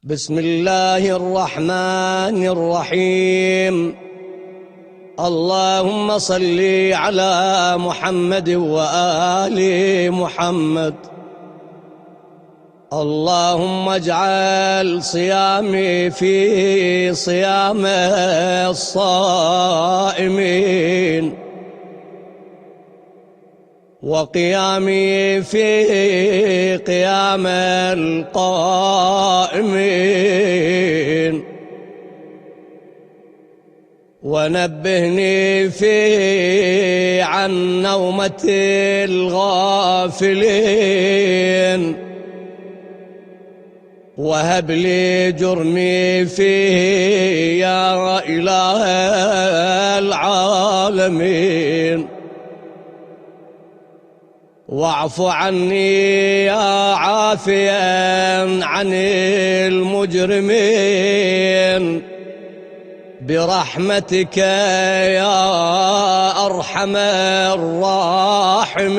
بسم الله الرحمن الرحيم. اللهم صل على محمد وآل محمد. اللهم اجعل صيامي في صيام الصائمين، وقيامي في قيام القائمين، ونبهني في عن نومة الغافلين، وهب لي جرمي فيه يا إله العالمين، واعف عني يا عافيا عن المجرمين، برحمتك يا أرحم الراحمين.